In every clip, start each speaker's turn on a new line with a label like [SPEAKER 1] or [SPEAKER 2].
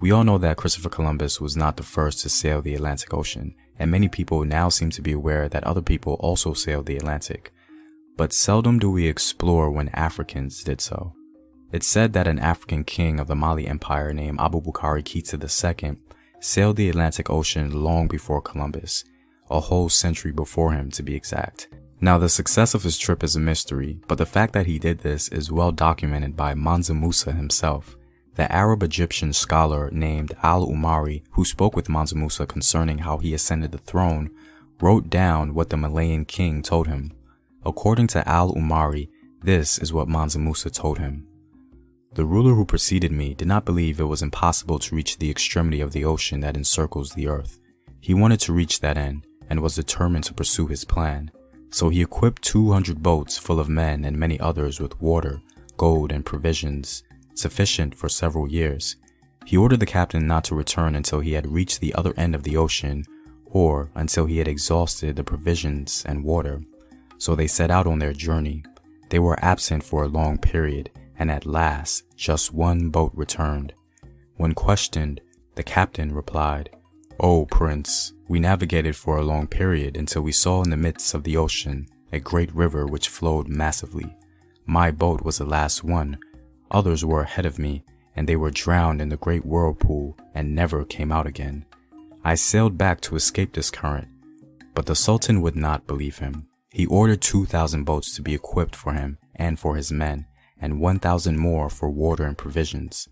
[SPEAKER 1] We all know that Christopher Columbus was not the first to sail the Atlantic Ocean, and many people now seem to be aware that other people also sailed the Atlantic. But seldom do we explore when Africans did so. It's said that an African king of the Mali Empire named Abubakar Keita II sailed the Atlantic Ocean long before Columbus, a whole century before him to be exact. Now, the success of his trip is a mystery, but the fact that he did this is well documented by Mansa Musa himself. The Arab-Egyptian scholar named Al-Umari, who spoke with Mansa Musa concerning how he ascended the throne, wrote down what the Malayan king told him. According to Al-Umari, this is what Mansa Musa told him. The ruler who preceded me did not believe it was impossible to reach the extremity of the ocean that encircles the earth. He wanted to reach that end, and was determined to pursue his plan. So he equipped 200 boats full of men and many others with water, gold, and provisions, sufficient for several years. He ordered the captain not to return until he had reached the other end of the ocean, or until he had exhausted the provisions and water. So they set out on their journey. They were absent for a long period, and at last just one boat returned. When questioned, the captain replied, "O Prince, we navigated for a long period until we saw in the midst of the ocean a great river which flowed massively. My boat was the last one. Others were ahead of me, and they were drowned in the great whirlpool and never came out again. I sailed back to escape this current." But the Sultan would not believe him. He ordered 2,000 boats to be equipped for him and for his men, and 1,000 more for water and provisions.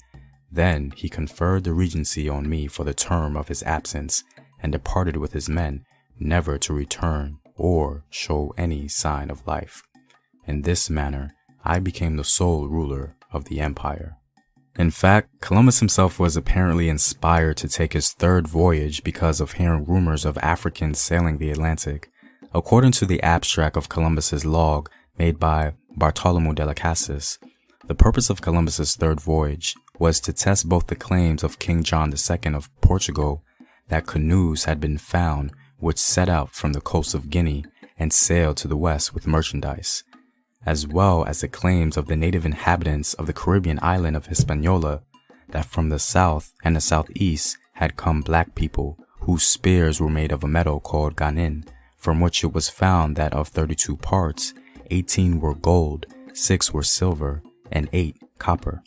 [SPEAKER 1] Then he conferred the regency on me for the term of his absence, and departed with his men, never to return or show any sign of life. In this manner, I became the sole ruler of the empire. In fact, Columbus himself was apparently inspired to take his third voyage because of hearing rumors of Africans sailing the Atlantic. According to the abstract of Columbus's log made by Bartolomeu de las Casas, the purpose of Columbus's third voyage was to test both the claims of King John II of Portugal that canoes had been found which set out from the coast of Guinea and sailed to the west with merchandise, as well as the claims of the native inhabitants of the Caribbean island of Hispaniola that from the south and the southeast had come black people whose spears were made of a metal called ganin, from which it was found that of 32 parts, 18 were gold, 6 were silver, and 8 copper.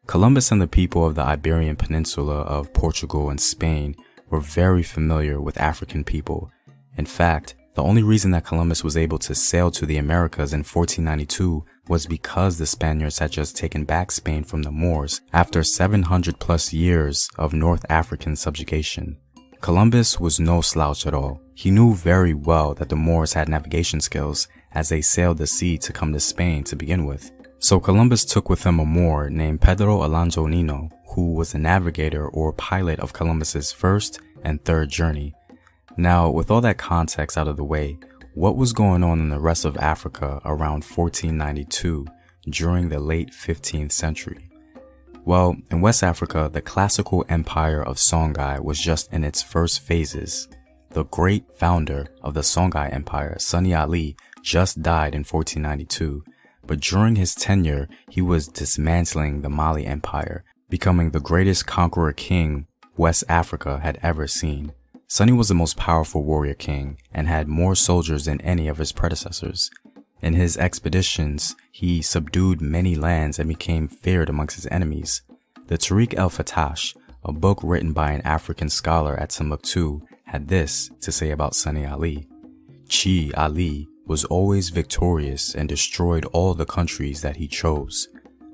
[SPEAKER 1] Columbus and the people of the Iberian Peninsula of Portugal and Spain were very familiar with African people. In fact, the only reason that Columbus was able to sail to the Americas in 1492 was because the Spaniards had just taken back Spain from the Moors after 700 plus years of North African subjugation. Columbus was no slouch at all. He knew very well that the Moors had navigation skills as they sailed the sea to come to Spain to begin with. So Columbus took with him a Moor named Pedro Alonso Nino, who was the navigator or pilot of Columbus's first and third journey. Now, with all that context out of the way, what was going on in the rest of Africa around 1492 during the late 15th century? Well, in West Africa, the classical empire of Songhai was just in its first phases. The great founder of the Songhai Empire, Sani Ali, just died in 1492, but during his tenure, he was dismantling the Mali Empire, becoming the greatest conqueror king West Africa had ever seen. Sani was the most powerful warrior king and had more soldiers than any of his predecessors. In his expeditions, he subdued many lands and became feared amongst his enemies. The Tariq el-Fatash, a book written by an African scholar at Timbuktu, had this to say about Sani Ali. Chi Ali was always victorious and destroyed all the countries that he chose.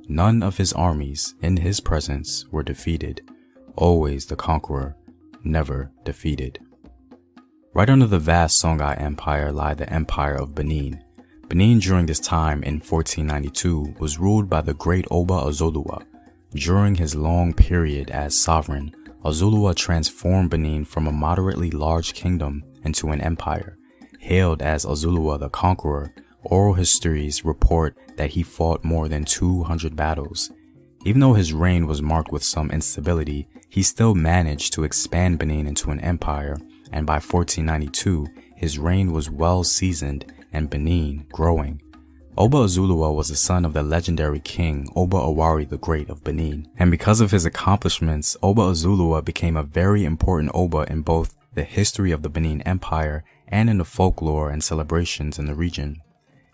[SPEAKER 1] None of his armies in his presence were defeated. Always the conqueror, never defeated. Right under the vast Songhai Empire lie the Empire of Benin. Benin during this time in 1492 was ruled by the great Oba Ozoluwa. During his long period as sovereign, Ozoluwa transformed Benin from a moderately large kingdom into an empire. Hailed as Ozoluwa the Conqueror, oral histories report that he fought more than 200 battles. Even though his reign was marked with some instability, he still managed to expand Benin into an empire, and by 1492, his reign was well seasoned and Benin growing. Oba Azulua was the son of the legendary king Oba Awari the Great of Benin, and because of his accomplishments, Oba Azulua became a very important Oba in both the history of the Benin Empire and in the folklore and celebrations in the region.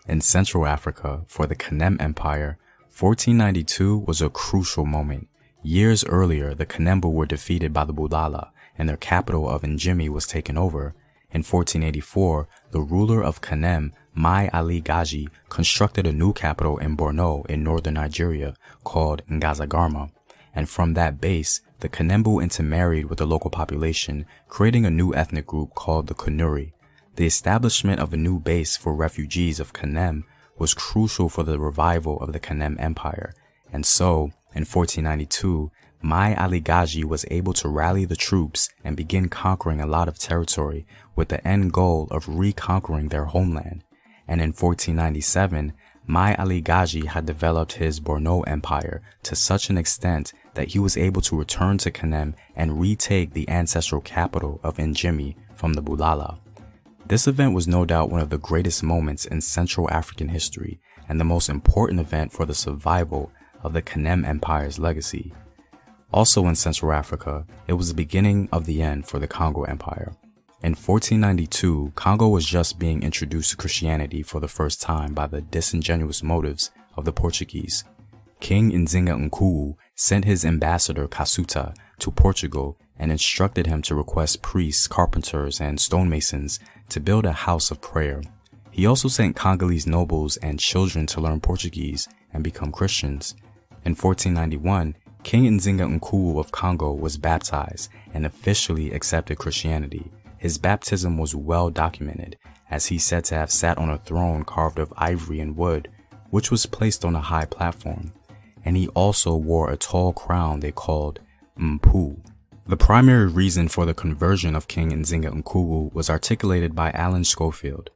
[SPEAKER 1] In Central Africa, for the Kanem Empire, 1492 was a crucial moment. Years earlier, the Kanembu were defeated by the Bulala, and their capital of Njimi was taken over. In 1484, the ruler of Kanem, Mai Ali Gaji, constructed a new capital in Borno in northern Nigeria called Ngazagarma, and from that base, the Kanembu intermarried with the local population, creating a new ethnic group called the Kanuri. The establishment of a new base for refugees of Kanem was crucial for the revival of the Kanem Empire, and so, in 1492, Mai Ali Gaji was able to rally the troops and begin conquering a lot of territory with the end goal of reconquering their homeland. And in 1497, Mai Ali Gaji had developed his Borno Empire to such an extent that he was able to return to Kanem and retake the ancestral capital of Njimi from the Bulala. This event was no doubt one of the greatest moments in Central African history and the most important event for the survival of the Kanem Empire's legacy. Also in Central Africa, it was the beginning of the end for the Congo Empire. In 1492, Congo was just being introduced to Christianity for the first time by the disingenuous motives of the Portuguese. King Nzinga Nkuwu sent his ambassador Kasuta to Portugal and instructed him to request priests, carpenters, and stonemasons to build a house of prayer. He also sent Congolese nobles and children to learn Portuguese and become Christians. In 1491, King Nzinga Nkuwu of Congo was baptized and officially accepted Christianity. His baptism was well documented, as he's said to have sat on a throne carved of ivory and wood, which was placed on a high platform, and he also wore a tall crown they called mpu. The primary reason for the conversion of King Nzinga Nkuwu was articulated by Alan Schofield.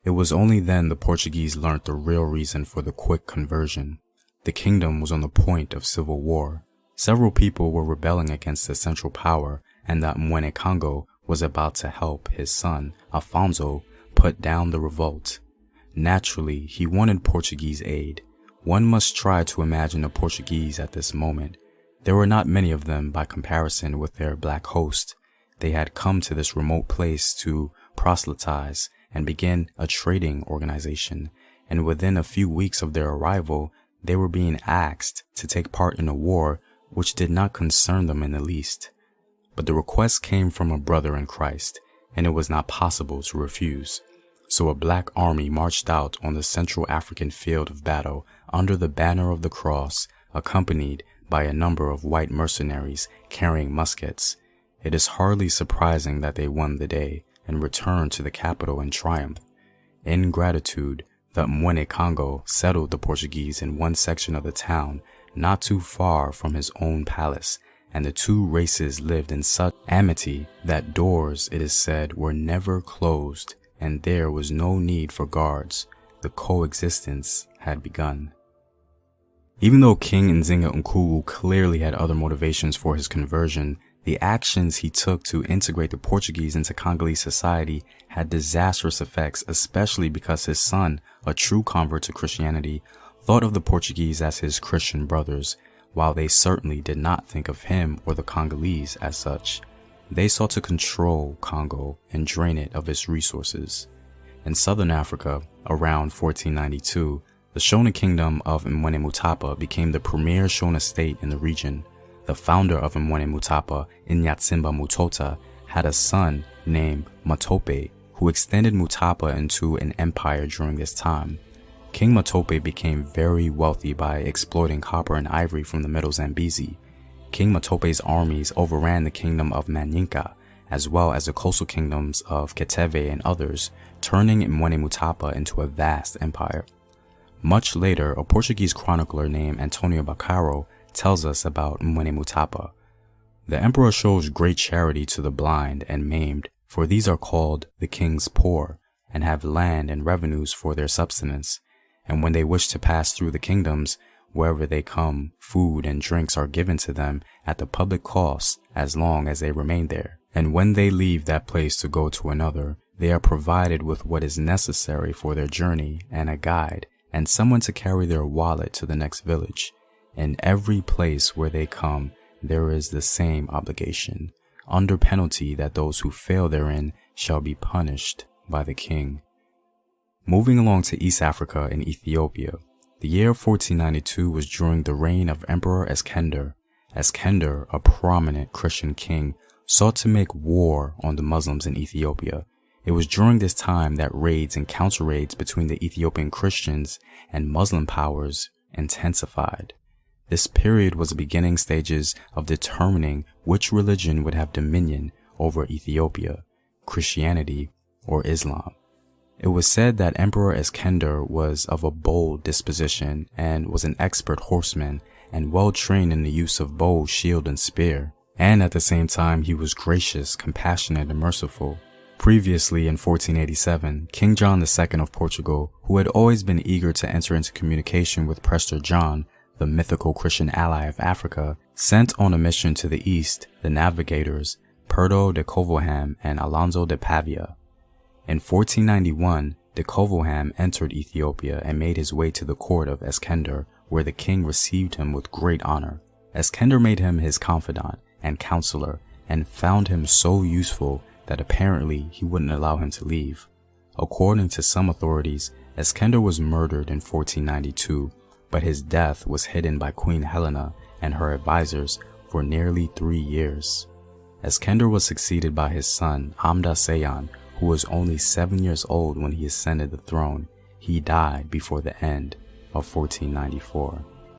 [SPEAKER 1] It was only then the Portuguese learnt the real reason for the quick conversion. The kingdom was on the point of civil war. Several people were rebelling against the central power, and that Mwene Congo was about to help his son, Afonso, put down the revolt. Naturally, he wanted Portuguese aid. One must try to imagine the Portuguese at this moment. There were not many of them by comparison with their black host. They had come to this remote place to proselytize and begin a trading organization, and within a few weeks of their arrival, they were being asked to take part in a war which did not concern them in the least. But the request came from a brother in Christ, and it was not possible to refuse. So a black army marched out on the Central African field of battle under the banner of the cross, accompanied by a number of white mercenaries carrying muskets. It is hardly surprising that they won the day and returned to the capital in triumph. In gratitude, the Mwene Congo settled the Portuguese in one section of the town, not too far from his own palace, and the two races lived in such amity that doors, it is said, were never closed, and there was no need for guards. The coexistence had begun. Even though King Nzinga Nkuwu clearly had other motivations for his conversion, the actions he took to integrate the Portuguese into Congolese society had disastrous effects, especially because his son, a true convert to Christianity, thought of the Portuguese as his Christian brothers, while they certainly did not think of him or the Congolese as such. They sought to control Congo and drain it of its resources. In southern Africa, around 1492, the Shona kingdom of Mwene Mutapa became the premier Shona state in the region. The founder of Mwene Mutapa, Inyatsimba Mutota, had a son named Matope, who extended Mutapa into an empire during this time. King Matope became very wealthy by exploiting copper and ivory from the Middle Zambezi. King Matope's armies overran the kingdom of Manyinka, as well as the coastal kingdoms of Keteve and others, turning Mwene Mutapa into a vast empire. Much later, a Portuguese chronicler named Antonio Bacaro tells us about Mwene Mutapa. The emperor shows great charity to the blind and maimed, for these are called the king's poor, and have land and revenues for their subsistence. And when they wish to pass through the kingdoms, wherever they come, food and drinks are given to them at the public cost as long as they remain there. And when they leave that place to go to another, they are provided with what is necessary for their journey and a guide, and someone to carry their wallet to the next village. In every place where they come, there is the same obligation, under penalty that those who fail therein shall be punished by the king. Moving along to East Africa and Ethiopia, the year 1492 was during the reign of Emperor Eskender. Eskender, a prominent Christian king, sought to make war on the Muslims in Ethiopia. It was during this time that raids and counter-raids between the Ethiopian Christians and Muslim powers intensified. This period was the beginning stages of determining which religion would have dominion over Ethiopia, Christianity or Islam. It was said that Emperor Eskender was of a bold disposition and was an expert horseman and well trained in the use of bow, shield, and spear. And at the same time, he was gracious, compassionate, and merciful. Previously, in 1487, King John II of Portugal, who had always been eager to enter into communication with Prester John, the mythical Christian ally of Africa, sent on a mission to the east the navigators Perdo de Covilham and Alonso de Pavia. In 1491, de Covilham entered Ethiopia and made his way to the court of Eskender, where the king received him with great honor. Eskender made him his confidant and counselor and found him so useful that apparently he wouldn't allow him to leave. According to some authorities, Eskender was murdered in 1492, but his death was hidden by Queen Helena and her advisors for nearly 3 years. Eskender was succeeded by his son Amda Seyon, who was only 7 years old when he ascended the throne. He died before the end of 1494.